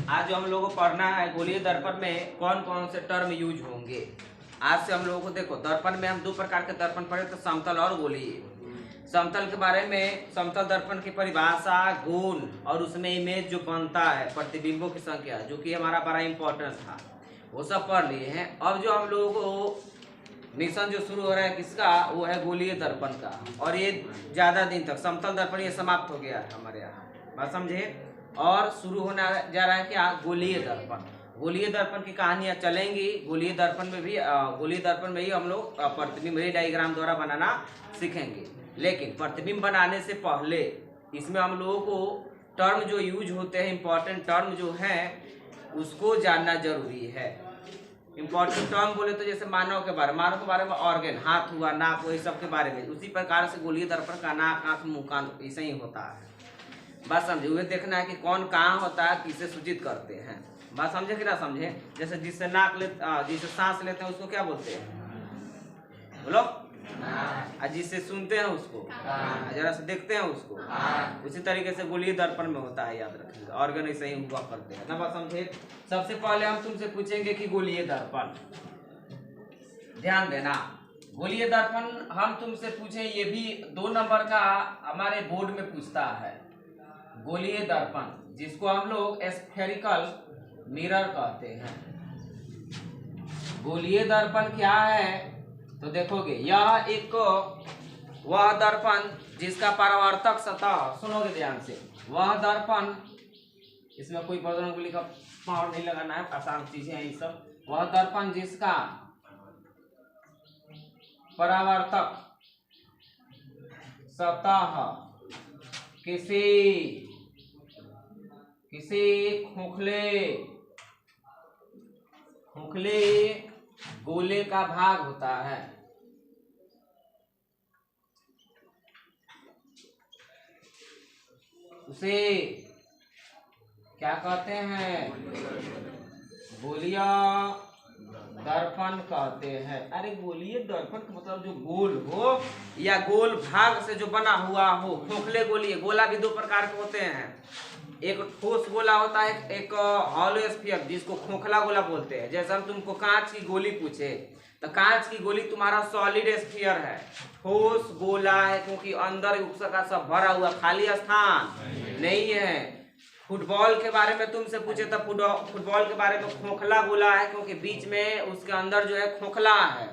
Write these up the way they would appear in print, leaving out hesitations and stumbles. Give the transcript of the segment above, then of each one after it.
आज जो हम लोगों को पढ़ना है गोलीय दर्पण में कौन कौन से टर्म यूज होंगे। आज से हम लोगों को देखो दर्पण में हम दो प्रकार के दर्पण पढ़े, तो समतल और गोलीय। समतल के बारे में समतल दर्पण की परिभाषा, गुण और उसमें इमेज जो बनता है, प्रतिबिंबों की संख्या, जो कि हमारा बड़ा इंपॉर्टेंट था, वो सब पढ़ लिए हैं। अब जो हम लोगों को मिशन जो शुरू हो रहा है किसका, वो है गोलीय दर्पण का। और ये ज्यादा दिन तक समतल दर्पण ये समाप्त हो गया है हमारे यहाँ, बात समझे। और शुरू होने जा रहा है क्या, गोलीय दर्पण। गोलीय दर्पण की कहानियां चलेंगी। गोलीय दर्पण में ही हम लोग प्रतिबिंब डायग्राम द्वारा बनाना सीखेंगे। लेकिन प्रतिबिंब बनाने से पहले इसमें हम लोगों को टर्म जो यूज होते हैं, इंपॉर्टेंट टर्म जो है, उसको जानना जरूरी है। इंपॉर्टेंट टर्म बोले तो जैसे मानव के बारे में ऑर्गन, हाथ हुआ, नाक हुआ, सब के बारे में। उसी प्रकार से गोलीय दर्पण का नाक, आंख, मुंह, कान ऐसा ही होता है। बात समझे। उन्हें देखना है कि कौन कहाँ होता है, किसे सूचित करते हैं। बात समझे कि ना समझे। जैसे जिससे जिससे सांस लेते हैं उसको क्या बोलते हैं, बोलो। और जिससे सुनते हैं उसको, जरा से देखते हैं उसको, उसी तरीके से गोलीय दर्पण में होता है, याद रखिएगा। ऑर्गन ऐसे ही हुआ करते हैं ना, बात समझे। सबसे पहले हम तुमसे पूछेंगे कि गोलीय दर्पण, ध्यान देना। गोलीय दर्पण हम तुमसे पूछे, ये भी 2 नंबर का हमारे बोर्ड में पूछता है। गोलीय दर्पण जिसको हम लोग स्फेरिकल मिरर कहते हैं। गोलीय दर्पण क्या है तो देखोगे, यह एक वह दर्पण जिसका परावर्तक सतह, सुनोगे ध्यान से, वह दर्पण, इसमें कोई बजरंगबली का पावर नहीं लगाना है, आसान चीजें हैं ये सब। वह दर्पण जिसका परावर्तक सतह किसी खोखले गोले का भाग होता है, उसे क्या कहते हैं, गोलीय दर्पण कहते हैं। अरे गोलीय दर्पण का मतलब जो गोल हो या गोल भाग से जो बना हुआ हो, खोखले गोलीय। गोला भी 2 प्रकार के होते हैं, एक ठोस गोला होता है, एक हॉलो स्फीयर जिसको खोखला गोला बोलते हैं। जैसे हम तुमको कांच की गोली पूछे, तो कांच की गोली तुम्हारा सॉलिड स्फीयर है, ठोस गोला है, क्योंकि अंदर उसका सब भरा हुआ, खाली स्थान नहीं है। फुटबॉल के बारे में तुमसे पूछे तो फुटबॉल के बारे में खोखला गोला है, क्योंकि बीच में उसके अंदर जो है खोखला है।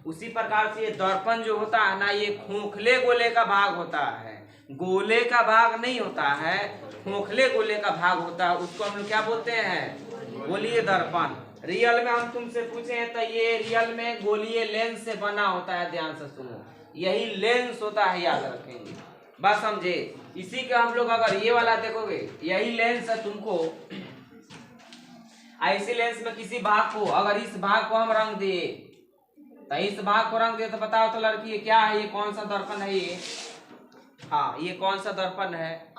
उसी प्रकार से ये दर्पण जो होता है ना, ये खोखले गोले का भाग होता है, गोले का भाग नहीं होता है, खोखले गोले का भाग होता है। उसको हम लोग क्या बोलते हैं, गोलीय दर्पण। रियल में हम तुमसे पूछे हैं तो ये रियल में गोलीय लेंस से बना होता है, ध्यान से सुनो, यही लेंस होता है, याद रखेंगे, बस समझे। इसी के हम लोग अगर ये वाला देखोगे, यही लेंस है। तुमको ऐसी लेंस में किसी भाग को, अगर इस भाग को हम रंग दिए, तो इस भाग को रंग दिए, तो बताओ तो लड़की क्या है, ये कौन सा दर्पण है ये, हाँ ये कौन सा दर्पण है,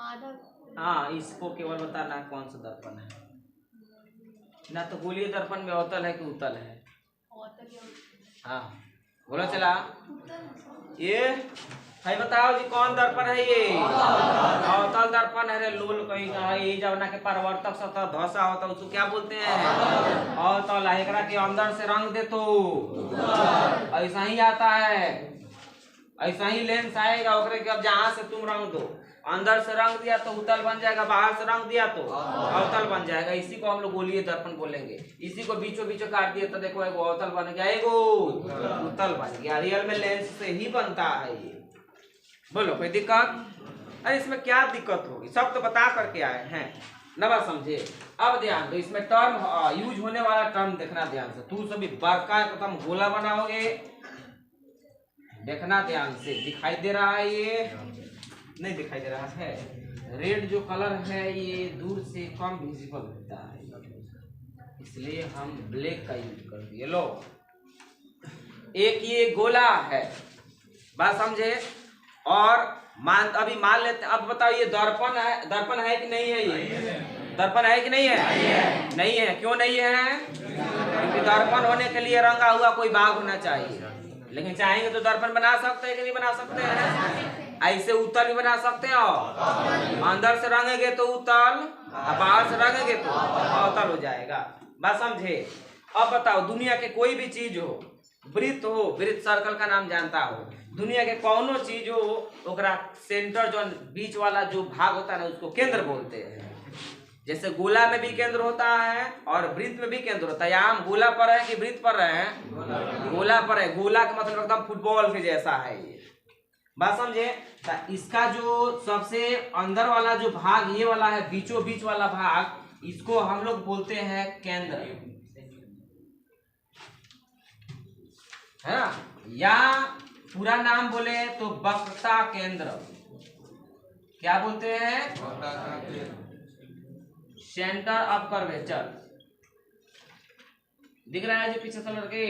हाँ इसको केवल बताना है कौन सा दर्पण है ना। तो गोलीय दर्पण में अवतल है कि उत्तल है, हाँ बोलो चला, ये है, बताओ जी कौन दर्पण है ये, अवतल दर्पण है। रे लोल कहीं का है, ये जब ना के परावर्तक सतह धसा होता है उसको क्या बोलते हैं, अवतल। एकरा के अंदर से रंग दे तो ऐसा ही आता है, ऐसा ही लेंस आएगा ओकरे के। अब जहां से तुम रंग दो, अंदर से रंग दिया तो उत्तल बन जाएगा, बाहर से रंग दिया तो अवतल बन जाएगा। इसी को हम लोग गोलीय दर्पण बोलेंगे। इसी को बीचों बीचों काट दिया तो देखो एगो अवतल बन गया, एगो उत्तल बन गया। रियल में लेंस से ही बनता है ये। बोलो कोई दिक्कत, अरे इसमें क्या दिक्कत होगी, सब तो बता करके आए हैं ना, बात समझे। अब ध्यान दो, इसमें टर्म यूज होने वाला टर्म देखना ध्यान से। तू सभी बड़का एकदम गोला बनाओगे, देखना ध्यान से। दिखाई दे रहा है, ये नहीं दिखाई दे रहा है, रेड जो कलर है ये दूर से कम विजिबल होता है, इसलिए हम ब्लैक का यूज कर दिए। लो, एक ये गोला है, बात समझे। और अभी मान लेते, अब बताओ ये दर्पण है कि नहीं है, ये दर्पण है कि नहीं है, नहीं है। क्यों नहीं है, क्योंकि दर्पण होने के लिए रंगा हुआ कोई भाग होना चाहिए। लेकिन चाहेंगे तो दर्पण बना सकते हैं कि नहीं बना सकते हैं, ऐसे उत्तल भी बना सकते हैं, और अंदर से रंगेंगे तो उत्तल, बाहर से रंगेंगे तो अवतल हो जाएगा। बात समझे? अब बताओ, दुनिया के कोई भी चीज हो, वृत्त हो, वृत्त सर्कल का नाम जानता हो, दुनिया के कौनो चीज हो, ओकरा सेंटर जो बीच वाला जो भाग होता है ना, उसको केंद्र बोलते हैं। जैसे गोला में भी केंद्र होता है और वृत्त में भी केंद्र होता है। यहाँ हम गोला पर है कि वृत्त पर रहे हैं? गोला पर है। गोला का मतलब एकदम फुटबॉल के जैसा है ये। बात समझे? तो इसका जो सबसे अंदर वाला जो भाग ये वाला है, बीचों बीच वाला भाग, इसको हम लोग बोलते हैं केंद्र, है ना? या पूरा नाम बोले तो वक्रता केंद्र। क्या बोलते हैं? Centre of curvature. दिख रहा है जो पीछे कलर के,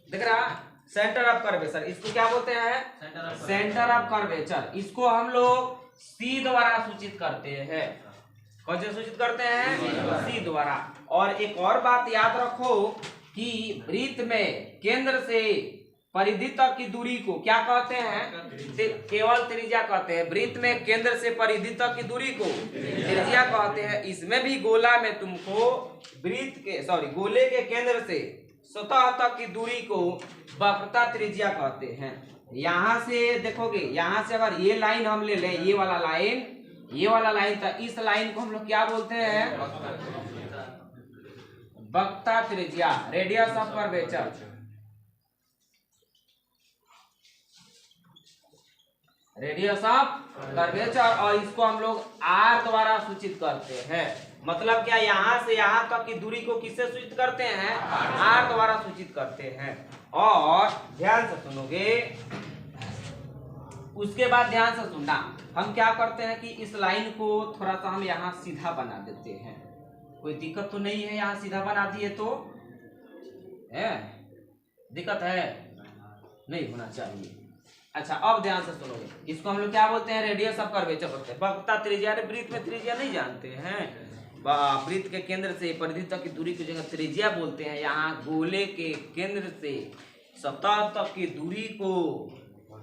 दिख रहा? सेंटर ऑफ कर्वेचर, इसको क्या बोलते हैं? Centre of curvature. इसको हम लोग सी द्वारा सूचित करते हैं। कौन से सूचित करते हैं? सी द्वारा। और एक और बात याद रखो कि वृत्त में केंद्र से परिधि तक की दूरी को क्या कहते हैं? केवल त्रिज्या कहते हैं। वृत्त में केंद्र से परिधि तक की दूरी को त्रिज्या कहते हैं। इसमें भी गोला में तुमको वृत्त के गोले के केंद्र से सतह तक की दूरी को वक्रता त्रिज्या कहते हैं। यहाँ से देखोगे, यहाँ से अगर ये लाइन हम ले लें, ये वाला लाइन, तो इस लाइन को हम लोग क्या बोलते हैं? वक्रता त्रिज्या, radius of curvature. Radius of curvature. और इसको हम लोग आर द्वारा सूचित करते हैं। मतलब क्या? यहाँ से यहाँ तक की दूरी को किससे सूचित करते हैं? आर द्वारा सूचित करते हैं। और ध्यान से सुनोगे, उसके बाद ध्यान से सुनना, हम क्या करते हैं कि इस लाइन को थोड़ा सा हम यहाँ सीधा बना देते हैं। कोई दिक्कत तो नहीं है? यहाँ सीधा बना दिए तो है? दिक्कत है? नहीं होना चाहिए। अच्छा, अब ध्यान से सुनोगे, इसको हम लोग क्या बोलते हैं? रेडियस ऑफ कर्वेचर बोलते हैं। वक्रता त्रिज्या, वृत्त में त्रिज्या नहीं जानते हैं? वृत्त के केंद्र से परिधि तक की दूरी की जगह त्रिज्या बोलते हैं। यहाँ गोले के केंद्र से सतह तक की दूरी को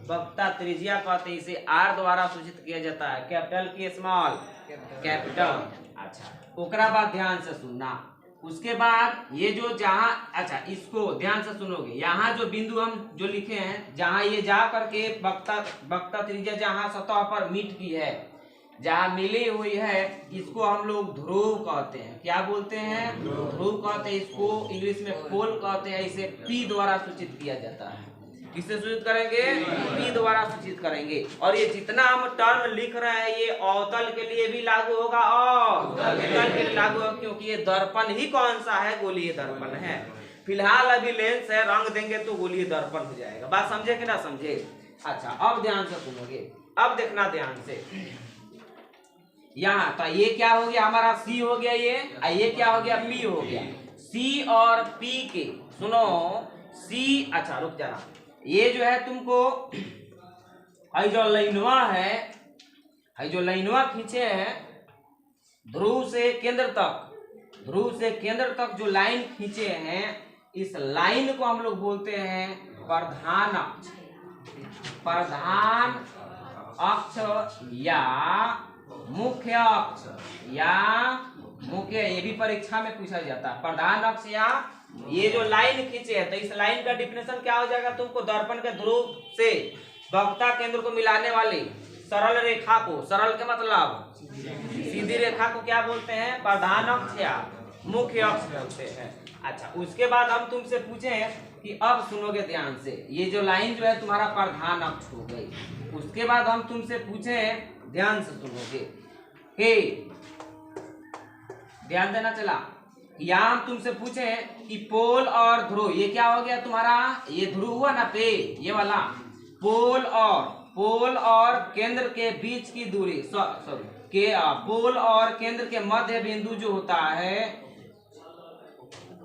वक्रता त्रिज्या कहते हैं। इसे आर द्वारा सूचित किया जाता है। कैपिटल की स्मॉल? कैपिटल। अच्छा, ओकरा बाद ध्यान से सुनना। उसके बाद ये जो जहाँ, अच्छा इसको ध्यान से सुनोगे, यहाँ जो बिंदु हम जो लिखे हैं, जहाँ ये जा करके वक्रता त्रिज्या जहाँ सतह पर मीट की है, जहाँ मिली हुई है, इसको हम लोग ध्रुव कहते हैं। क्या बोलते हैं? ध्रुव कहते हैं। इसको इंग्लिश में पोल कहते हैं। इसे पी द्वारा सूचित किया जाता है। किससे सूचित करेंगे? पी द्वारा सूचित करेंगे। और ये जितना हम टर्म लिख रहे हैं, ये अवतल के लिए भी लागू होगा और उत्तल के लिए लागू होगा, क्योंकि ये दर्पण ही कौन सा है? गोलीय दर्पण है। फिलहाल अभी लेंस है, रंग देंगे तो गोलीय दर्पण हो जाएगा। बात समझे कि ना समझे? अच्छा, अब ध्यान से सुनोगे, अब देखना ध्यान से। यहाँ तो ये क्या हो गया? हमारा सी हो गया ये क्या हो गया? पी हो गया। सी और पी के सुनो, सी, अच्छा रुक जाना, ये जो है तुमको जो लाइनवा है, जो लाइनवा खींचे हैं ध्रुव से केंद्र तक जो लाइन खींचे हैं, इस लाइन को हम लोग बोलते हैं प्रधान अक्ष। प्रधान अक्ष या मुख्य अक्ष या मुख्य, ये भी परीक्षा में पूछा जाता है। प्रधान अक्ष या ये जो लाइन खींचे है, तो इस लाइन का डिफिनेशन क्या हो जाएगा? तुमको दर्पण के ध्रुव से वक्रता केंद्र को मिलाने वाली सरल रेखा को, सरल के मतलब सीधी रेखा को क्या बोलते हैं? प्रधान अक्ष या मुख्य अक्ष बोलते हैं। अच्छा, उसके बाद हम तुमसे पूछे कि अब सुनोगे ध्यान से, ये जो लाइन जो है तुम्हारा प्रधान अक्ष हो गई। उसके बाद हम तुमसे पूछे, ध्यान से सुनोगे कि ध्यान देना चला, यहाँ हम तुमसे पूछे कि पोल और ध्रुव, ये क्या हो गया तुम्हारा? ये ध्रुव हुआ ना पे, ये वाला पोल और केंद्र के बीच की दूरी, पोल और केंद्र के मध्य बिंदु जो होता है,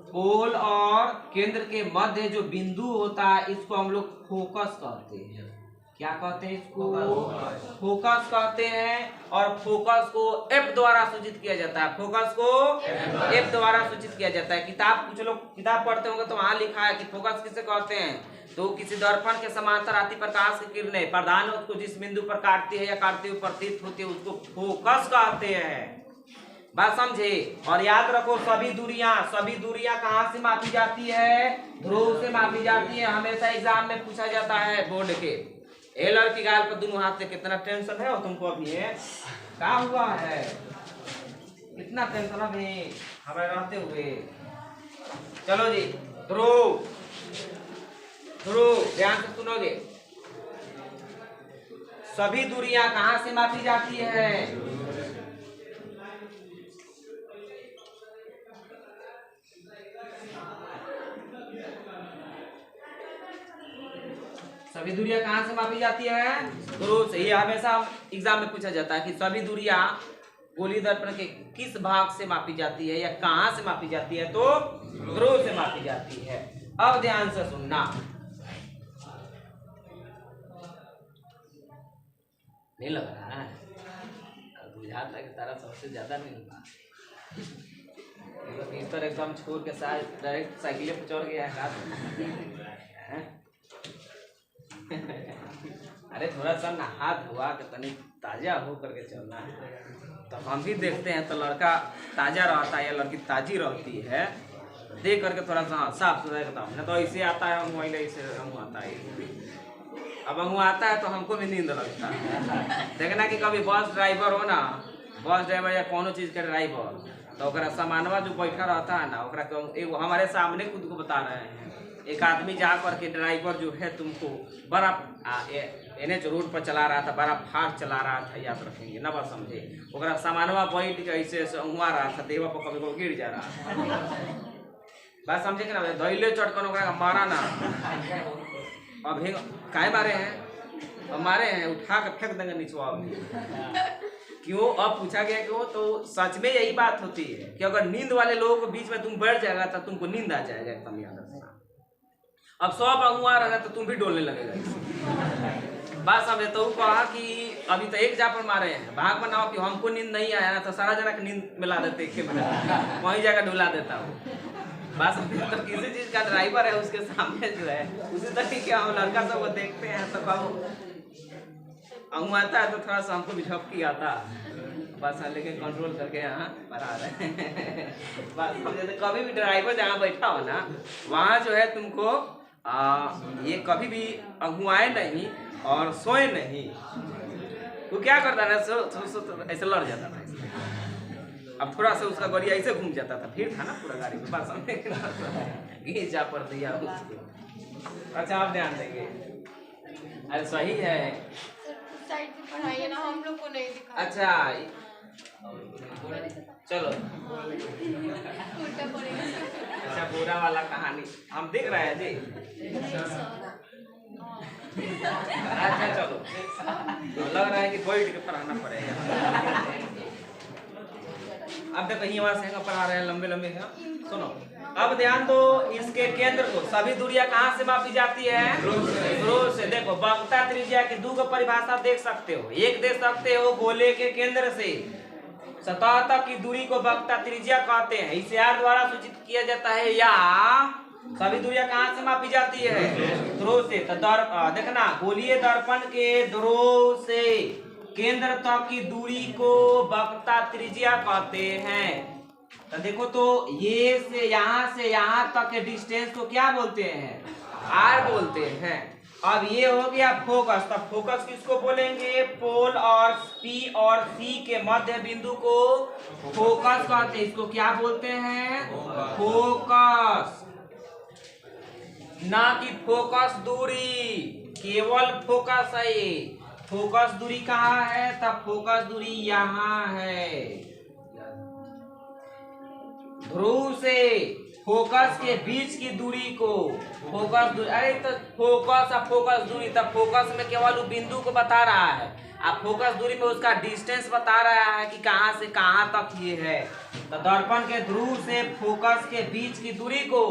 पोल और केंद्र के मध्य जो बिंदु होता है, इसको हम लोग फोकस कहते हैं। क्या कहते हैं? इसको फोकस कहते हैं। और फोकस को एफ द्वारा सूचित किया जाता है। फोकस को एफ द्वारा सूचित किया जाता है। कुछ लोग किताब पढ़ते होंगे तो वहां लिखा है कि फोकस किसे कहते हैं? तो किसी दर्पण के समांतर आती प्रकाश की किरणें प्रधान उसको जिस बिंदु पर काटती है या काटती हुई प्रतीत होती है उसको फोकस कहते हैं। बात समझे। और याद रखो सभी दूरियां कहाँ से मापी जाती है? ध्रुव से मापी जाती है। हमेशा एग्जाम में पूछा जाता है बोर्ड के। ए लड़की गाल पर दोनों हाथ से कितना टेंशन है और तुमको अभी है क्या हुआ है? कितना टेंशन अभी हमें रहते हुए। चलो जी ध्रुव ध्यान से सुनोगे। सभी दूरियां कहाँ से मापी जाती है? सभी दूरियां कहाँ से मापी जाती है? ध्रुव से। ये हमेशा एग्जाम में पूछा जाता है कि सभी दूरियां गोलीय दर्पण के किस भाग से मापी जाती है या कहाँ से मापी जाती है? तो ध्रुव से मापी जाती है। अब ध्यान से सुनना। नहीं लग रहा है? बुझाता है कि तारा सबसे ज्यादा नहीं लगा। इस तरह एकदम छोड़ के साथ डायरेक्ट साइकिल पे चढ़ गया है। अरे थोड़ा सा नहा धोआ के तनी ताजा हो करके चलना है। तो हम भी देखते हैं तो लड़का ताजा रहता है या लड़की ताजी रहती है, देख करके थोड़ा सा साफ सुथरा करता हूँ। तो ऐसे आता है हम ऐसे हम आता है। अब हम आता है तो हमको भी नींद लगता है। देखना कि कभी बस ड्राइवर हो ना, बस ड्राइवर या कोनो चीज़ के ड्राइवर, तो ओकरा सामानवा जो बैठा रहता है ना ओकरा एगो हमारे सामने खुद को बता रहे हैं। एक आदमी जा करके ड्राइवर जो है तुमको बड़ा NH रोड पर चला रहा था, बड़ा फास्ट चला रहा था, याद रखेंगे ना। बात समझे। ओकरा सामानवा बैठ के ऐसे हुआ रहा था, देवा पर कभी गिर जा रहा था। बात समझे कि ना। धैले चटकन ओकरा मारा ना। अब काहे मारे हैं? अब मारे हैं उठा के फेंक देंगे नीचवा। क्यों? अब पूछा गया क्यों? तो सच में यही बात होती है कि अगर नींद वाले लोगों के बीच में तुम बैठ जाएगा तो तुमको नींद आ जाएगा एकदम याद रखना। अब 100 अगुआ रहा तो तुम भी डोलने लगेगा। बात समझे। तो कहा कि अभी तो एक जा पर मारे हैं, भाग बनाओ कि हमको नींद नहीं आया ना तो सारा जना की नींद मिला देते वहीं जाकर डुला देता हूँ। बात समझे। तो किसी चीज का ड्राइवर है उसके सामने जो है उसी तरीके हम लड़का सब को देखते हैं तो कब आता है तो थोड़ा सा हमको भी झपकी आता बस, लेकिन कंट्रोल करके यहाँ बढ़ा रहे हैं। बात समझे। तो कभी भी ड्राइवर जहाँ बैठा हो ना वहाँ जो है तुमको ये कभी भी अगुआए नहीं और सोए नहीं। तो क्या करता है ना ऐसे लड़ जाता था। अब थोड़ा सा उसका गाड़ी ऐसे घूम जाता था, फिर था ना पूरा गाड़ी में। बात समझे। जा पर दिया उसको। अच्छा आप ध्यान देंगे। अरे सही है। साइड से पढ़ाइए ना, हम लोग को नहीं दिखा। अच्छा चलो। अच्छा पूरा वाला कहानी हम देख रहे हैं जी। अच्छा चलो लग रहा है कि बैठ के पढ़ाना पड़ेगा। अब देखो यहाँ से पढ़ा रहे हैं लंबे लंबे हैं। सुनो अब ध्यान दो। इसके केंद्र को सभी दूरियां कहाँ से मापी जाती है? ध्रुव से। देखो वक्रता त्रिज्या की दो परिभाषा देख सकते हो। एक देख सकते हो गोले के केंद्र से सतह तक की दूरी को वक्रता त्रिज्या कहते हैं। इसे R द्वारा सूचित किया जाता है। या सभी दूरियां कहाँ से मापी जाती है? ध्रुव से। तो देखना गोलीय दर्पण के ध्रुव से केंद्र तक की दूरी को वक्रता त्रिज्या कहते हैं। तो देखो तो ये से यहाँ तक के डिस्टेंस को क्या बोलते हैं? R बोलते हैं। अब ये हो गया फोकस। तब फोकस किसको बोलेंगे? पोल और P और C के मध्य बिंदु को फोकस कहते हैं। इसको क्या बोलते हैं? फोकस। ना कि फोकस दूरी, केवल फोकस है ये। फोकस दूरी कहाँ है? तब फोकस दूरी यहाँ है। ध्रुव से फोकस के बीच की दूरी को फोकस दूरी। अरे तो फोकस और फोकस दूरी, तब फोकस में केवल बिंदु को बता रहा है, अब फोकस दूरी में उसका डिस्टेंस बता रहा है कि कहाँ से कहाँ तक ये है। तो दर्पण के ध्रुव से फोकस के बीच की दूरी को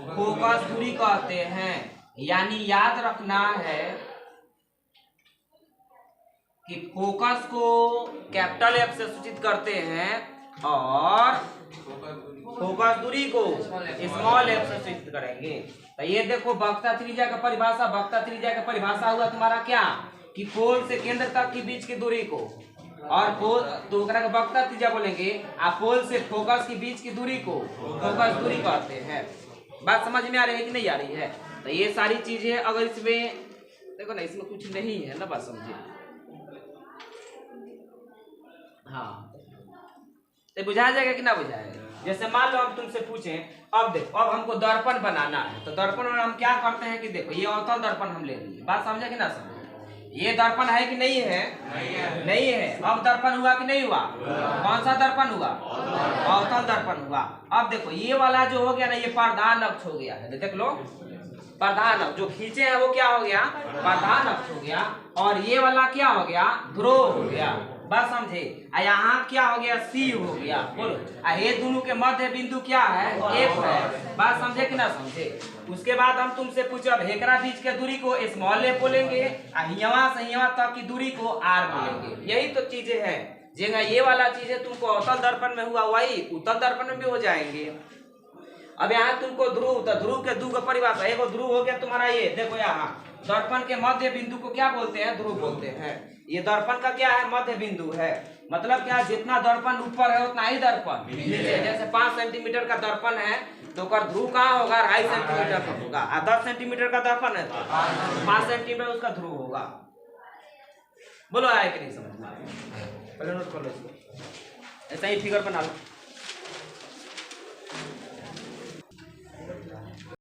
फोकस दूरी कहते हैं। यानी याद रखना है कि फोकस को कैपिटल F से सूचित करते हैं, और फोकस दूरी को स्मॉल एफ से सूचित करेंगे। तो ये देखो वक्रता त्रिज्या का परिभाषा, वक्रता त्रिज्या का परिभाषा हुआ तुम्हारा क्या कि पोल से केंद्र तक के बीच की दूरी को, और पोल तो वक्रता त्रिज्या बोलेंगे, आप पोल से फोकस के बीच की दूरी को फोकस दूरी कहते हैं। बात समझ में आ रही है कि नहीं आ रही है? तो ये सारी चीजें अगर इसमें देखो ना, इसमें कुछ नहीं है ना, बात समझिए। हाँ, तो बुझाया जाएगा कि ना बुझाएगा? जैसे मान लो हम तुमसे पूछें, अब देखो अब हमको दर्पण बनाना है, तो दर्पण में हम क्या करते हैं कि देखो ये अवतल दर्पण हम ले लिए, बात समझे कि ना समझे? ये दर्पण है कि नहीं है? नहीं है। अब दर्पण हुआ कि नहीं हुआ? कौन सा दर्पण हुआ? अवतल दर्पण हुआ। अब देखो ये वाला जो हो गया ना, ये प्रधान अक्ष हो गया है, देख लो प्रधान अक्ष जो खींचे हैं वो क्या हो गया? प्रधान अक्ष हो गया। और ये वाला क्या हो गया? ध्रुव हो गया। बात समझे? यहाँ क्या हो गया? सी हो गया। बोलो, ये दोनों के मध्य बिंदु क्या है? एफ है। बात समझे कि ना समझे? उसके बाद हम तुमसे पूछो, अब हेकरा बीच के दूरी को स्मॉल एफ बोलेंगे, हियावा से हियावा तक की दूरी को आर बोलेंगे। यही तो चीजें हैं। जेगा ये वाला चीजें तुमको अवतल दर्पण में हुआ, वही उत्तल दर्पण में भी हो जाएंगे। अब यहाँ तुमको ध्रुव, तो ध्रुव के दो का परिभाषा, एक ध्रुव हो गया तुम्हारा, ये देखो यहाँ दर्पण के मध्य बिंदु को क्या बोलते हैं? ध्रुव बोलते हैं। ये दर्पण का क्या है? मध्य बिंदु है। मतलब क्या, जितना दर्पण ऊपर है उतना ही दर्पण नीचे। जैसे 5 सेंटीमीटर का दर्पण है तो ध्रुव कहाँ होगा? 2.5 सेंटीमीटर का होगा। 10 सेंटीमीटर का दर्पण है तो 5 सेंटीमीटर उसका ध्रुव होगा। बोलो आया कि नहीं समझ में? पहले नोट कर लो इसको, ऐसा ही फिगर बना लो।